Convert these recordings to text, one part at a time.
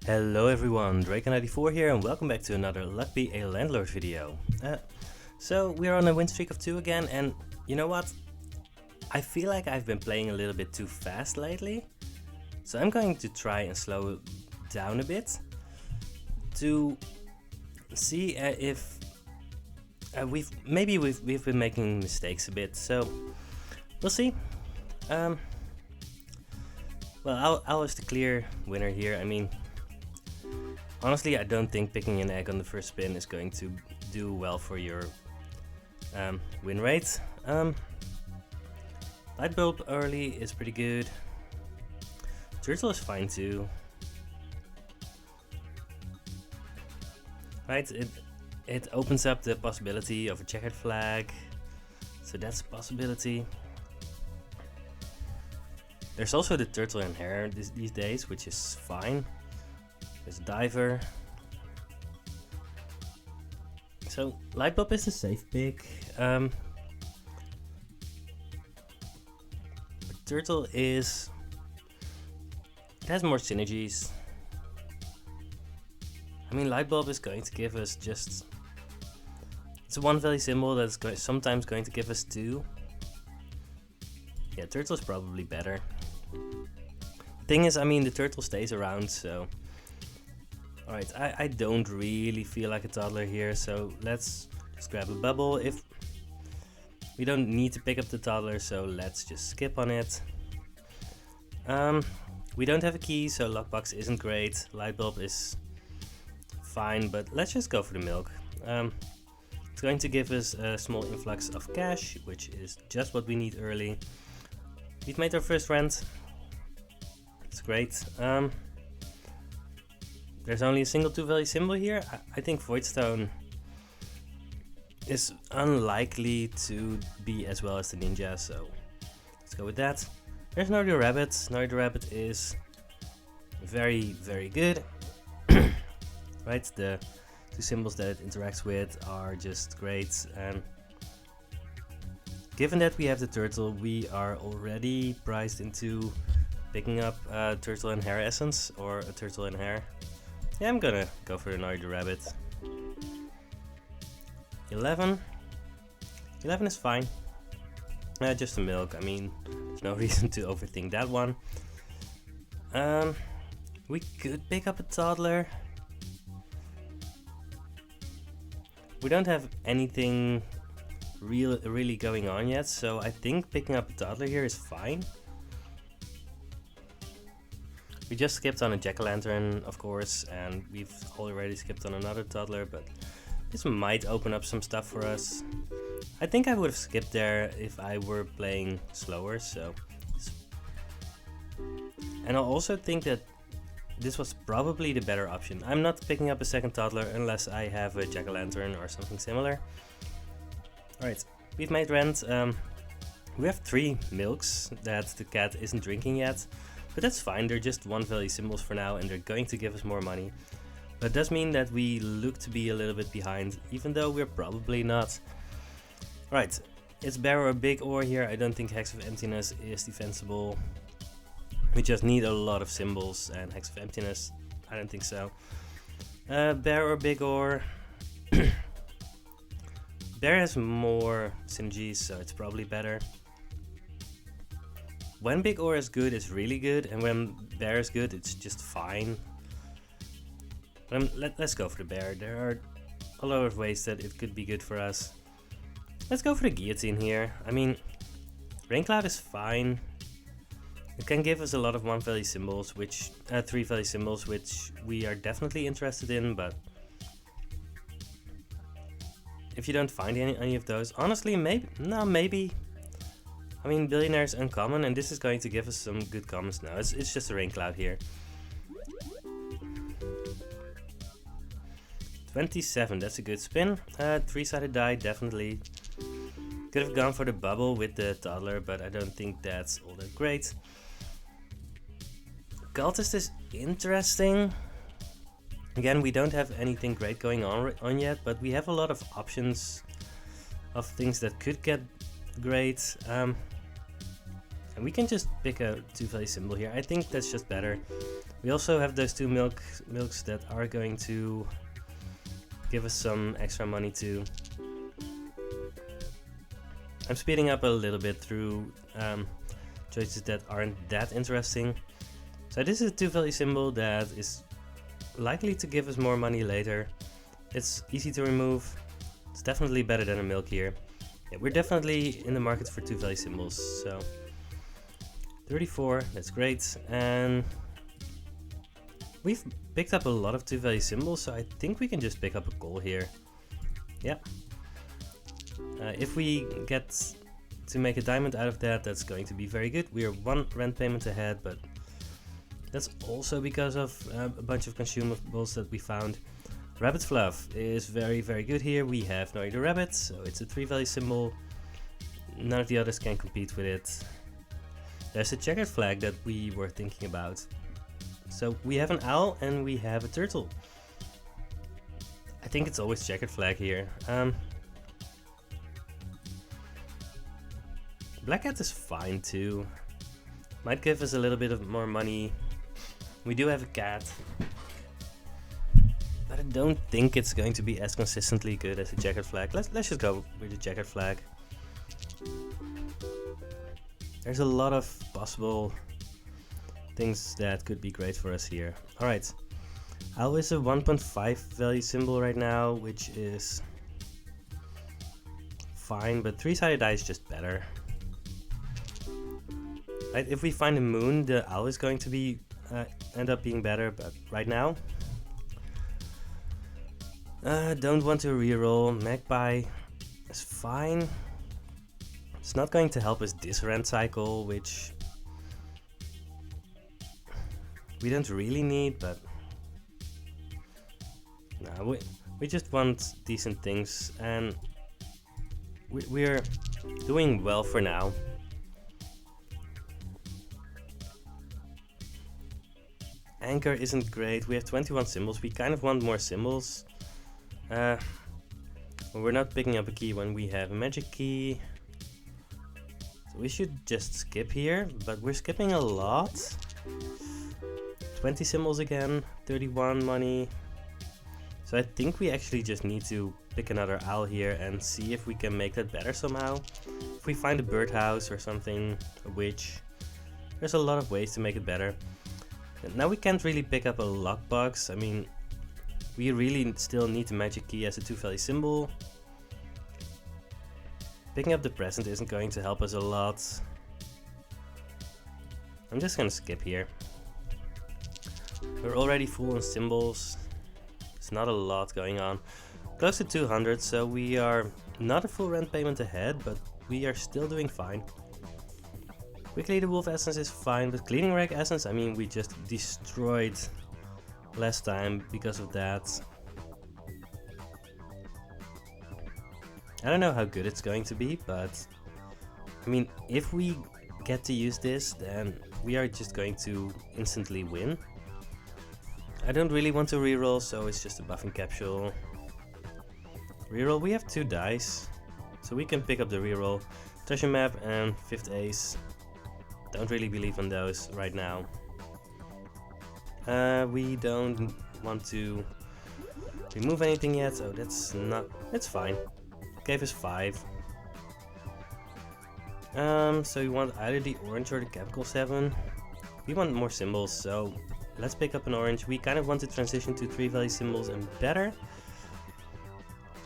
Hello everyone, Drake94 here and welcome back to another Luck Be a Landlord video. So we're on a win streak of 2 again, and you know what? I feel like I've been playing a little bit too fast lately. So I'm going to try and slow it down a bit to see if we've been making mistakes a bit. So we'll see. Well, I was the clear winner here. I mean, honestly, I don't think picking an egg on the first spin is going to do well for your win rate. Light bulb early is pretty good. Turtle is fine too. Right, it opens up the possibility of a checkered flag, so that's a possibility. There's also the turtle and hare these days, which is fine. There's a diver. So light bulb is a safe pick. Turtle has more synergies. I mean, light bulb is going to give us it's a one value symbol that's sometimes going to give us 2. Yeah, turtle is probably better. Thing is, I mean, the turtle stays around, so. Alright, I don't really feel like a toddler here, so let's just grab a bubble. If we don't need to pick up the toddler, so let's just skip on it. We don't have a key, so lockbox isn't great. Light bulb is fine, but let's just go for the milk. It's going to give us a small influx of cash, which is just what we need early. We've made our first rent. It's great. There's only a single 2 value symbol here. I think Voidstone is unlikely to be as well as the ninja, so let's go with that. There's Nordic Rabbit. Nordic Rabbit is very, very good. Right, the 2 symbols that it interacts with are just great, and given that we have the turtle, we are already priced into picking up a turtle and hare essence, or a turtle and hare. Yeah, I'm gonna go for the Nordic Rabbit. 11 is fine. Just a milk. I mean, there's no reason to overthink that one. We could pick up a toddler. We don't have anything really going on yet, so I think picking up a toddler here is fine. We just skipped on a jack-o'-lantern, of course, and we've already skipped on another toddler, but this might open up some stuff for us. I think I would have skipped there if I were playing slower, so. And I also think that this was probably the better option. I'm not picking up a second toddler unless I have a jack-o'-lantern or something similar. Alright, we've made rent. We have 3 milks that the cat isn't drinking yet. But that's fine, they're just 1 value symbols for now and they're going to give us more money. But it does mean that we look to be a little bit behind, even though we're probably not. Right, it's bear or big ore here. I don't think Hex of Emptiness is defensible. We just need a lot of symbols, and Hex of Emptiness, I don't think so. Bear or big ore. Bear has more synergies, so it's probably better. When big ore is good, it's really good, and when bear is good, it's just fine. But let's go for the bear. There are a lot of ways that it could be good for us. Let's go for the guillotine here. I mean, rain cloud is fine. It can give us a lot of 1 value symbols, 3 value symbols, which we are definitely interested in, but if you don't find any of those, honestly, maybe. I mean, billionaire is uncommon, and this is going to give us some good commons now. It's just a rain cloud here. 27, that's a good spin. 3-sided die, definitely. Could have gone for the bubble with the toddler, but I don't think that's all that great. Cultist is interesting. Again, we don't have anything great going on yet, but we have a lot of options of things that could get great. And we can just pick a 2-value symbol here. I think that's just better. We also have those two milks that are going to give us some extra money too. I'm speeding up a little bit through choices that aren't that interesting. So this is a 2-value symbol that is likely to give us more money later. It's easy to remove. It's definitely better than a milk here. Yeah, we're definitely in the market for 2-value symbols. So 34, that's great. And we've picked up a lot of 2-value symbols, so I think we can just pick up a coal here. Yeah. If we get to make a diamond out of that, that's going to be very good. We are 1 rent payment ahead, but that's also because of a bunch of consumables that we found. Rabbit fluff is very, very good here. We have Noy the Rabbit, so it's a 3-value symbol. None of the others can compete with it. There's a checkered flag that we were thinking about. So we have an owl and we have a turtle. I think it's always checkered flag here. Black cat is fine too. Might give us a little bit of more money. We do have a cat. But I don't think it's going to be as consistently good as a checkered flag. Let's just go with the checkered flag. There's a lot of possible things that could be great for us here. Alright. Owl is a 1.5 value symbol right now, which is fine, but 3-sided die is just better. Right, if we find a moon, the owl is going to be end up being better, but right now don't want to reroll. Magpie is fine. It's not going to help us this rent cycle, which we don't really need, but no, we just want decent things, and we're doing well for now. Anchor isn't great. We have 21 symbols. We kind of want more symbols. We're not picking up a key when we have a magic key. So we should just skip here, but we're skipping a lot. 20 symbols again, 31 money. So I think we actually just need to pick another owl here and see if we can make that better somehow. If we find a birdhouse or something, a witch, there's a lot of ways to make it better. Now we can't really pick up a lockbox. I mean, we really still need the magic key as a 2-value symbol. Picking up the present isn't going to help us a lot. I'm just gonna skip here. We're already full on symbols. There's not a lot going on. Close to 200, so we are not a full rent payment ahead, but we are still doing fine. Quickly, the wolf essence is fine, but cleaning rag essence, I mean, we just destroyed last time because of that. I don't know how good it's going to be, but I mean, if we get to use this, then we are just going to instantly win. I don't really want to reroll, so it's just a buffing capsule. Reroll, we have 2 dice, so we can pick up the reroll. Treasure map and 5th ace. Don't really believe on those right now. We don't want to remove anything yet, so that's fine. Gave us 5. So we want either the orange or the capital 7. We want more symbols, so let's pick up an orange. We kind of want to transition to 3-value symbols and better,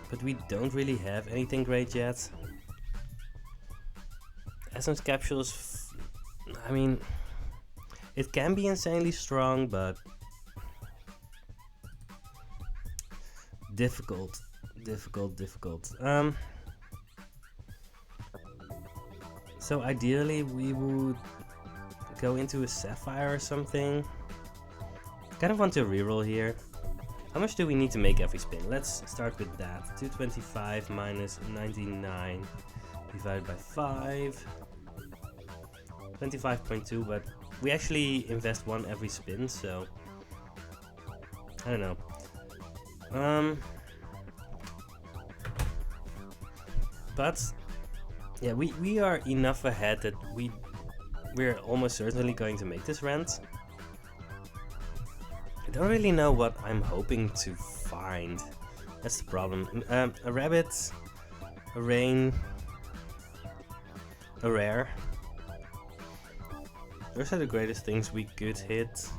but we don't really have anything great yet. Essence capsules, I mean, it can be insanely strong, but difficult. So ideally we would go into a sapphire or something. Kind of want to reroll here. How much do we need to make every spin? Let's start with that. 225 minus 99 divided by 5. 25.2, but we actually invest 1 every spin, so I don't know. But yeah, we are enough ahead that we we're almost certainly going to make this rent. I don't really know what I'm hoping to find. That's the problem. A rabbit, a rain, a rare. Those are the greatest things we could hit.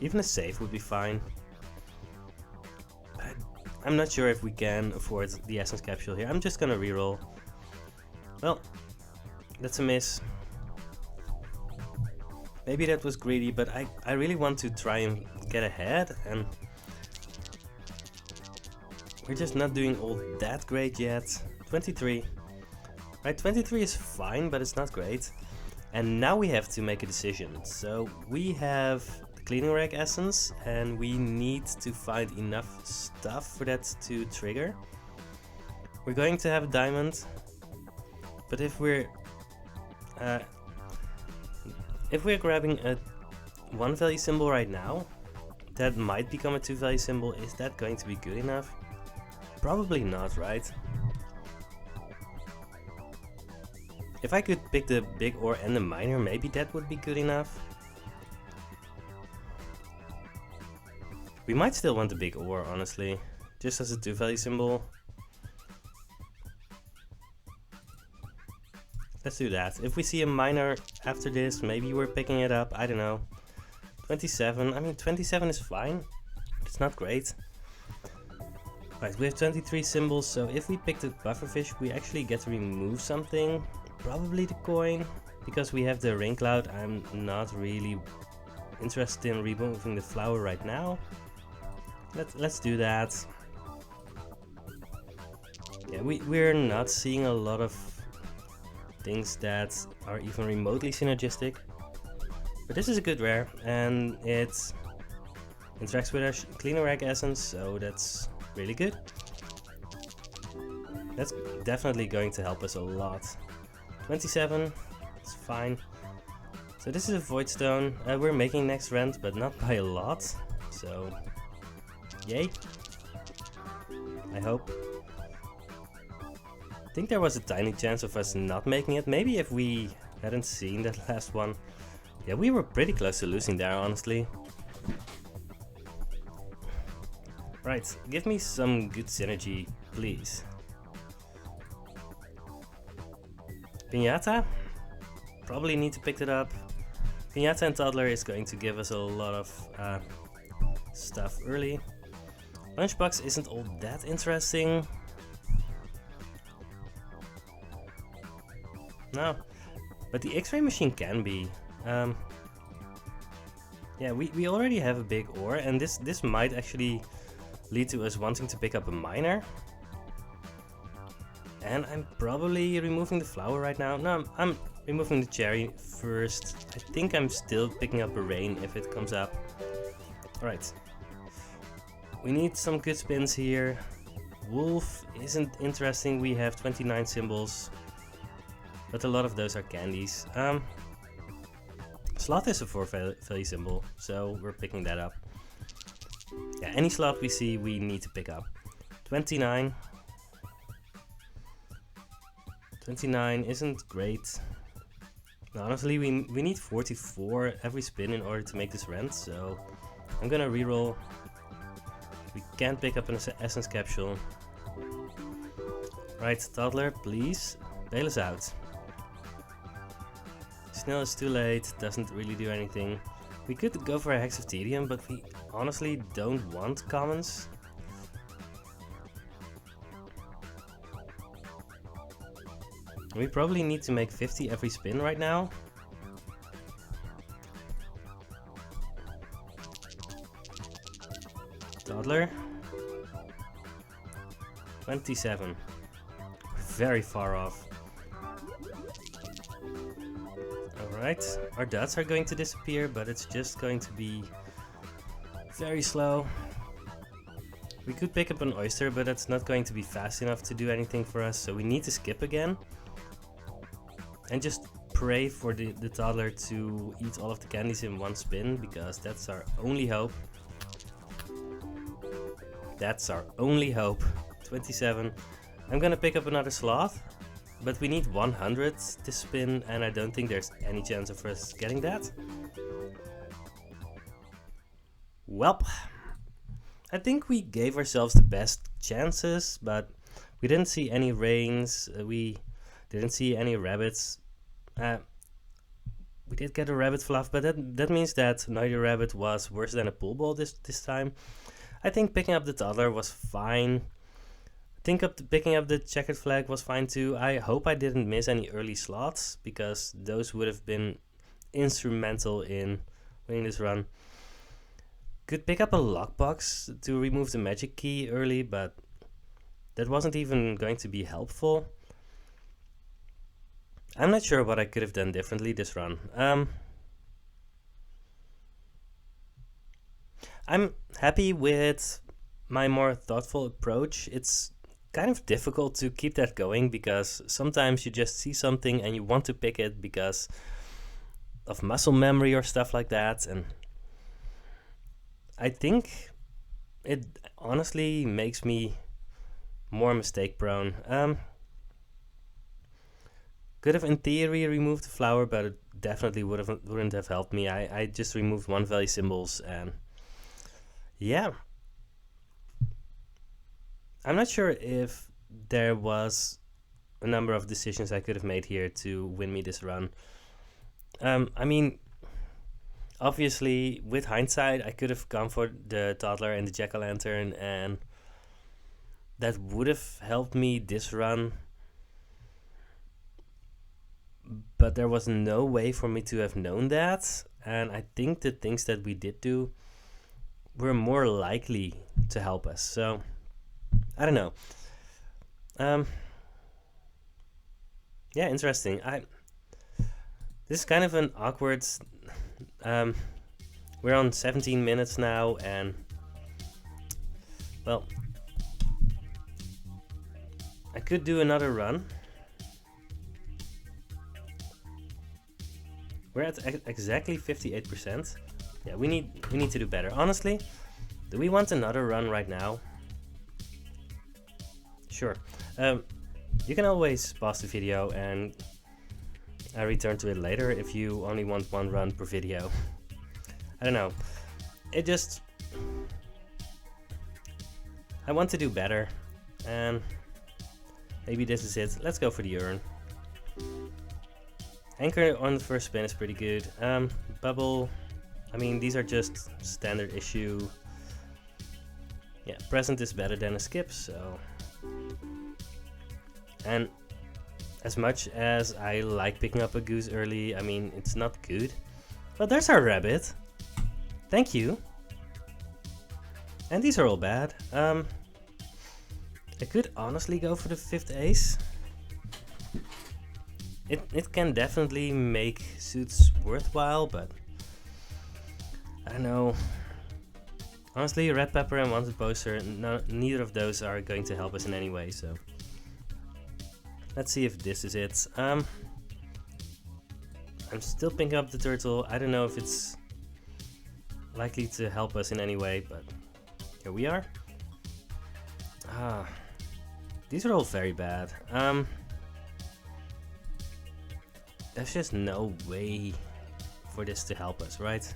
Even a save would be fine. I'm not sure if we can afford the essence capsule here. I'm just gonna reroll. Well, that's a miss. Maybe that was greedy, but I really want to try and get ahead, and we're just not doing all that great yet. 23. Right, 23 is fine, but it's not great. And now we have to make a decision. So we have the cleaning rag essence, and we need to find enough stuff for that to trigger. We're going to have a diamond, but if we're grabbing a 1 value symbol right now, that might become a 2 value symbol. Is that going to be good enough? Probably not, right? If I could pick the big ore and the miner, maybe that would be good enough. We might still want the big ore, honestly, just as a 2 value symbol. Let's do that. If we see a miner after this, maybe we're picking it up, I don't know. 27, I mean 27 is fine, it's not great. Right, we have 23 symbols, so if we pick the pufferfish, we actually get to remove something. Probably the coin, because we have the rain cloud. I'm not really interested in removing the flower right now. Let's do that. Yeah, we're not seeing a lot of things that are even remotely synergistic. But this is a good rare, and it interacts with our cleaner rag essence, so that's really good. That's definitely going to help us a lot. 27, it's fine. So this is a void stone. We're making next rent, but not by a lot. So, yay. I hope. I think there was a tiny chance of us not making it. Maybe if we hadn't seen that last one. Yeah, we were pretty close to losing there, honestly. Right, give me some good synergy, please. Piñata? Probably need to pick it up. Piñata and Toddler is going to give us a lot of stuff early. Lunchbox isn't all that interesting. No, but the X-ray machine can be. Yeah, we already have a big ore, and this might actually lead to us wanting to pick up a miner. And I'm probably removing the flower right now. No, I'm removing the cherry first. I think I'm still picking up a rain if it comes up. Alright. We need some good spins here. Wolf isn't interesting. We have 29 symbols, but a lot of those are candies. Sloth is a 4 value symbol, so we're picking that up. Yeah, any sloth we see, we need to pick up. 29. 29 isn't great. Now, honestly, we need 44 every spin in order to make this rent, so I'm gonna reroll. We can't pick up an essence capsule. Right, Toddler, please bail us out. Snail is too late, doesn't really do anything. We could go for a Hex of Tedium, but we honestly don't want commons. We probably need to make 50 every spin right now. Toddler. 27. Very far off. Alright, our dots are going to disappear, but it's just going to be very slow. We could pick up an oyster, but that's not going to be fast enough to do anything for us, so we need to skip again. And just pray for the toddler to eat all of the candies in one spin, because that's our only hope. That's our only hope. 27. I'm gonna pick up another sloth. But we need 100 to spin, and I don't think there's any chance of us getting that. Welp. I think we gave ourselves the best chances, but we didn't see any rains, we didn't see any rabbits. We did get a rabbit fluff, but that means that neither rabbit was worse than a pool ball this time. I think picking up the toddler was fine. Picking up the checkered flag was fine too. I hope I didn't miss any early slots, because those would have been instrumental in winning this run. Could pick up a lockbox to remove the magic key early, but that wasn't even going to be helpful. I'm not sure what I could have done differently this run. I'm happy with my more thoughtful approach. It's kind of difficult to keep that going, because sometimes you just see something and you want to pick it because of muscle memory or stuff like that, and I think it honestly makes me more mistake prone. Could have in theory removed the flower, but it definitely wouldn't have helped me. I just removed one value symbols, and yeah. I'm not sure if there was a number of decisions I could have made here to win me this run. I mean, obviously, with hindsight, I could have gone for the toddler and the jack-o'-lantern, and that would have helped me this run. But there was no way for me to have known that, and I think the things that we did do were more likely to help us. So, I don't know. Yeah, interesting. This is kind of an awkward. We're on 17 minutes now, and well, I could do another run. We're at exactly 58%. Yeah, we need to do better. Honestly, do we want another run right now? Sure. You can always pause the video and return to it later if you only want one run per video. I don't know. I want to do better, and maybe this is it. Let's go for the urn. Anchor on the first spin is pretty good. Bubble, I mean, these are just standard issue. Yeah, present is better than a skip, so. And as much as I like picking up a goose early, I mean, it's not good. But there's our rabbit. Thank you. And these are all bad. I could honestly go for the 5th ace. It can definitely make suits worthwhile, but I don't know. Honestly, red pepper and wanted poster, neither of those are going to help us in any way, so let's see if this is it. I'm still picking up the turtle. I don't know if it's likely to help us in any way, but here we are. These are all very bad. There's just no way for this to help us, right?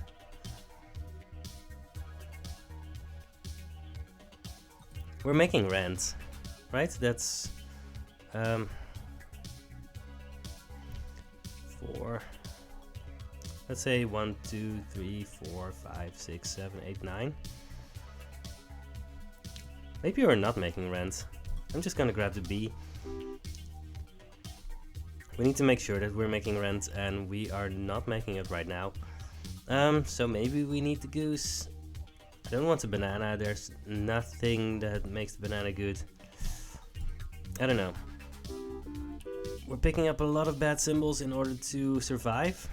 We're making rent, right? That's 4. Let's say 1, 2, 3, 4, 5, 6, 7, 8, 9. Maybe we're not making rent. I'm just gonna grab the B. We need to make sure that we're making rent, and we are not making it right now. So maybe we need the goose. I don't want a banana. There's nothing that makes the banana good. I don't know. We're picking up a lot of bad symbols in order to survive.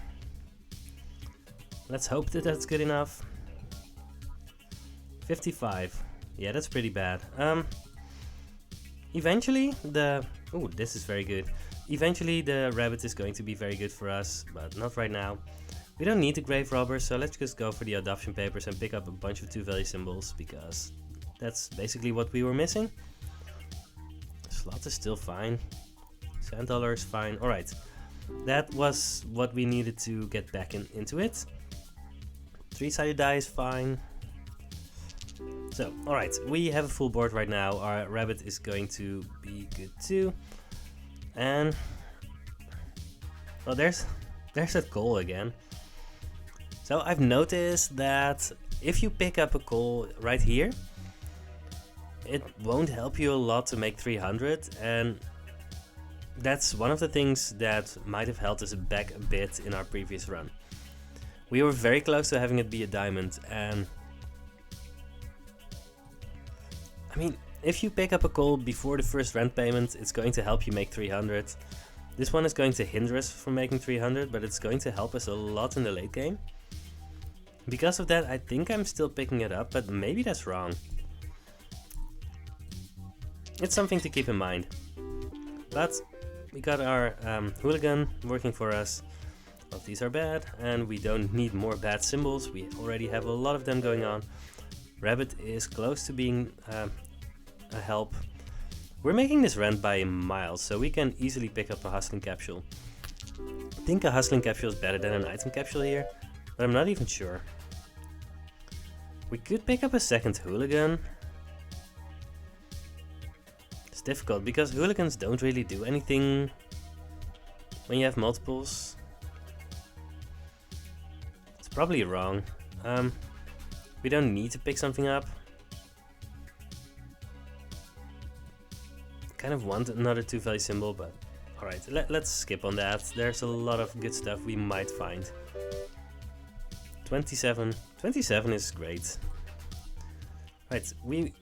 Let's hope that that's good enough. 55. Yeah, that's pretty bad. Eventually the... Oh, this is very good. Eventually the rabbit is going to be very good for us, but not right now. We don't need the grave robber, so let's just go for the adoption papers and pick up a bunch of 2 value symbols, because that's basically what we were missing. Slot is still fine. $7 is fine. Alright, that was what we needed to get back into it. 3-sided die is fine. So, alright, we have a full board right now. Our rabbit is going to be good too. And well, there's that coal again. So I've noticed that if you pick up a coal right here, it won't help you a lot to make 300, and that's one of the things that might have held us back a bit in our previous run. We were very close to having it be a diamond, and I mean, if you pick up a coal before the first rent payment, it's going to help you make 300. This one is going to hinder us from making 300, but it's going to help us a lot in the late game. Because of that, I think I'm still picking it up, but maybe that's wrong. It's something to keep in mind. But we got our hooligan working for us. Well, these are bad, and we don't need more bad symbols. We already have a lot of them going on. Rabbit is close to being a help. We're making this rent by a mile, so we can easily pick up a hustling capsule. I think a hustling capsule is better than an item capsule here, but I'm not even sure. We could pick up a second hooligan. It's difficult because hooligans don't really do anything when you have multiples. It's probably wrong. We don't need to pick something up. Kind of want another 2-value symbol, but alright, let's skip on that. There's a lot of good stuff we might find. 27 is great. Right, we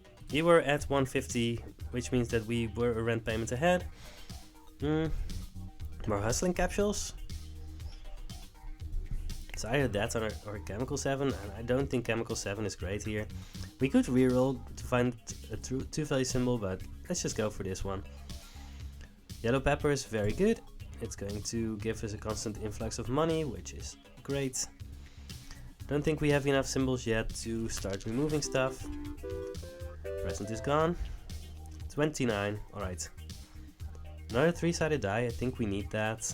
were at 150, which means that we were a rent payment ahead. More hustling capsules. So either that or chemical 7, and I don't think chemical 7 is great here. We could reroll to find a 2-value symbol, but let's just go for this one. Yellow pepper is very good. It's going to give us a constant influx of money, which is great. Don't think we have enough symbols yet to start removing stuff. Present is gone. 29, alright. Another 3-sided die, I think we need that.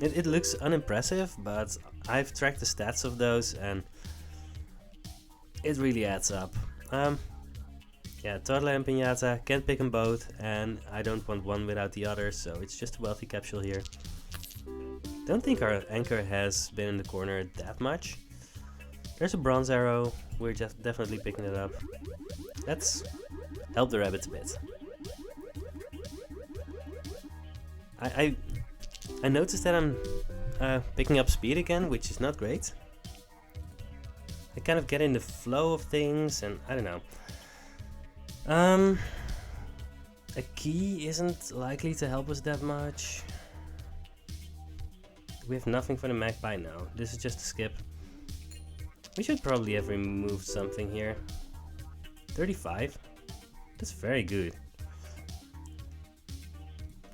It looks unimpressive, but I've tracked the stats of those and it really adds up. Yeah, toddler and piñata, can't pick them both, and I don't want one without the other, so it's just a wealthy capsule here. Don't think our anchor has been in the corner that much. There's a bronze arrow, we're just definitely picking it up. Let's help the rabbits a bit. I noticed that I'm picking up speed again, which is not great. I kind of get in the flow of things, and I don't know. A key isn't likely to help us that much. We have nothing for the magpie now. This is just a skip. We should probably have removed something here. 35? That's very good.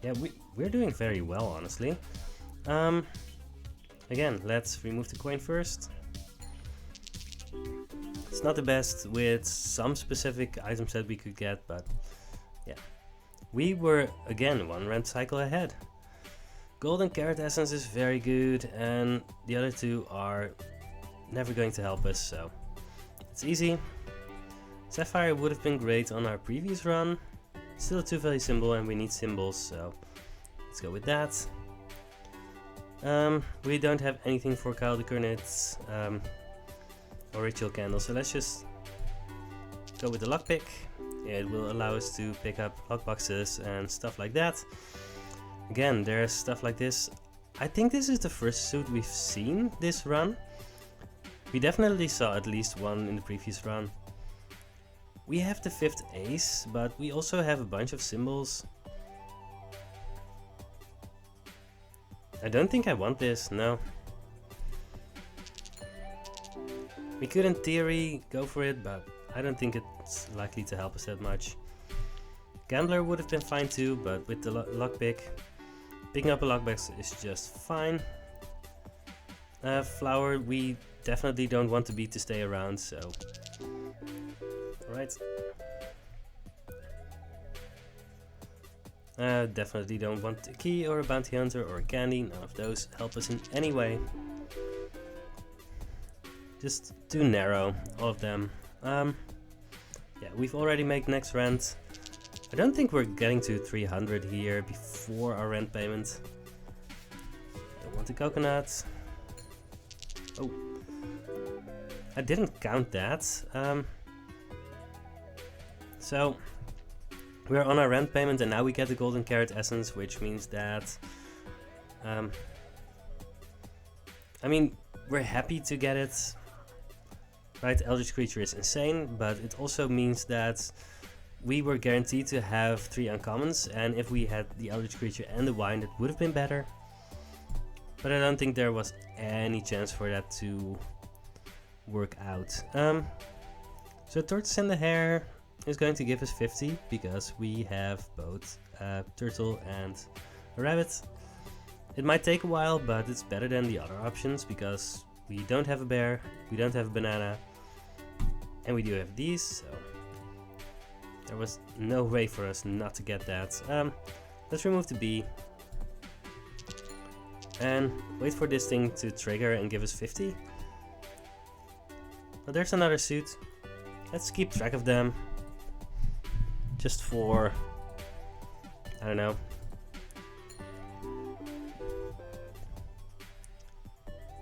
Yeah, we're doing very well, honestly. Again, let's remove the coin first. It's not the best with some specific items that we could get, but yeah. We were, again, one rent cycle ahead. Golden carrot essence is very good, and the other two are never going to help us, so it's easy. Sapphire would have been great on our previous run. Still a 2-value symbol, and we need symbols, so let's go with that. We don't have anything for Kyle the Kernit or Ritual Candle, so let's just go with the lockpick. Yeah, it will allow us to pick up lockboxes and stuff like that. Again, there's stuff like this. I think this is the first suit we've seen this run. We definitely saw at least one in the previous run. We have the 5th ace, but we also have a bunch of symbols. I don't think I want this, no. We could in theory go for it, but I don't think it's likely to help us that much. Gambler would have been fine too, but with the lockpick, picking up a lockbox is just fine. Flower, we definitely don't want the beat to stay around, so... Alright. Definitely don't want a key or a bounty hunter or a candy. None of those help us in any way. Just too narrow, all of them. Yeah, we've already made next rent. I don't think we're getting to 300 here before our rent payment. I want the coconut. Oh, I didn't count that. So we're on our rent payment and now we get the golden carrot essence, which means that I mean, we're happy to get it. Right, Eldritch Creature is insane, but it also means that we were guaranteed to have 3 uncommons, and if we had the Eldritch Creature and the wine, it would have been better. But I don't think there was any chance for that to work out. So Tortoise and the Hare is going to give us 50, because we have both a turtle and a rabbit. It might take a while, but it's better than the other options, because we don't have a bear, we don't have a banana, and we do have these, so there was no way for us not to get that. Let's remove the B and wait for this thing to trigger and give us 50. Well, there's another suit. Let's keep track of them. Just for, I don't know,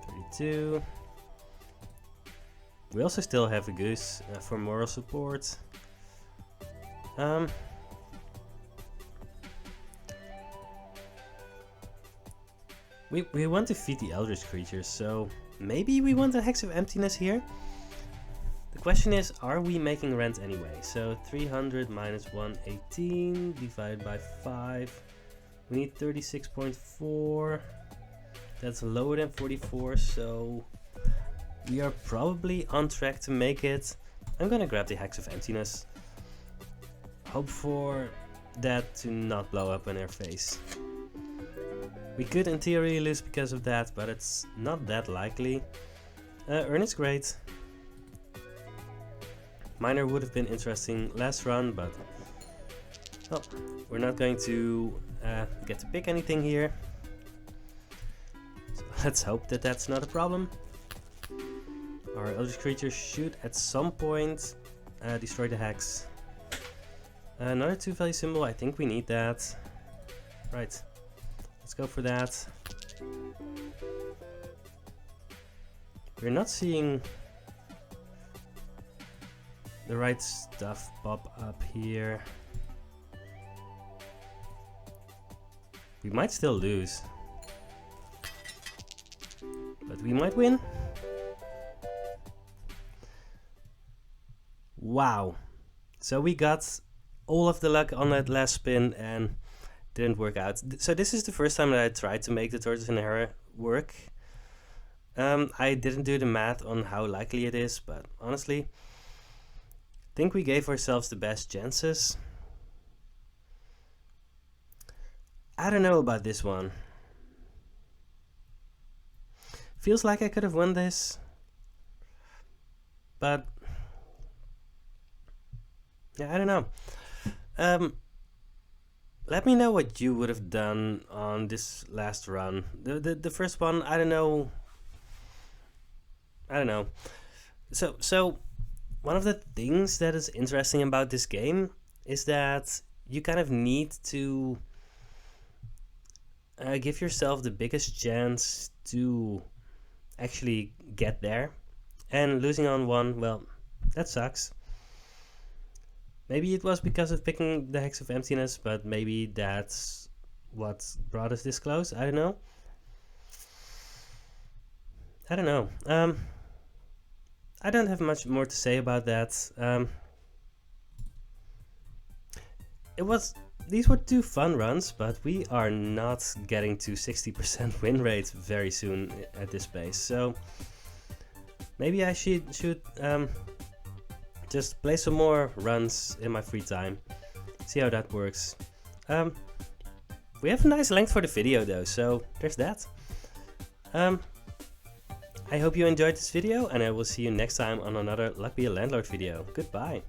32. We also still have a goose for moral support. We want to feed the Eldritch creatures, so maybe we want a Hex of Emptiness here? The question is, are we making rent anyway? So 300 minus 118 divided by 5. We need 36.4. That's lower than 44, so we are probably on track to make it. I'm gonna grab the Hex of Emptiness. Hope for that to not blow up in our face. We could in theory lose because of that, but it's not that likely. Earn is great. Miner would have been interesting last run, but well, we're not going to get to pick anything here. So let's hope that that's not a problem. Our Eldritch creatures should at some point destroy the Hex. Another 2-value symbol, I think we need that. Right, let's go for that. We're not seeing the right stuff pop up here. We might still lose, but we might win. Wow, so we got all of the luck on that last spin and didn't work out. So this is the first time that I tried to make the Tortoise and the Hare work. I didn't do the math on how likely it is, but honestly, I think we gave ourselves the best chances. I don't know about this one. Feels like I could have won this, but yeah, I don't know. Let me know what you would have done on this last run. The first one, I don't know. So one of the things that is interesting about this game is that you kind of need to give yourself the biggest chance to actually get there. And losing on one, well, that sucks. Maybe it was because of picking the Hex of Emptiness, but maybe that's what brought us this close. I don't know. I don't have much more to say about that. These were 2 fun runs, but we are not getting to 60% win rate very soon at this pace. So maybe I should just play some more runs in my free time, see how that works. We have a nice length for the video though, so there's that. I hope you enjoyed this video, and I will see you next time on another Luck Be a Landlord video. Goodbye.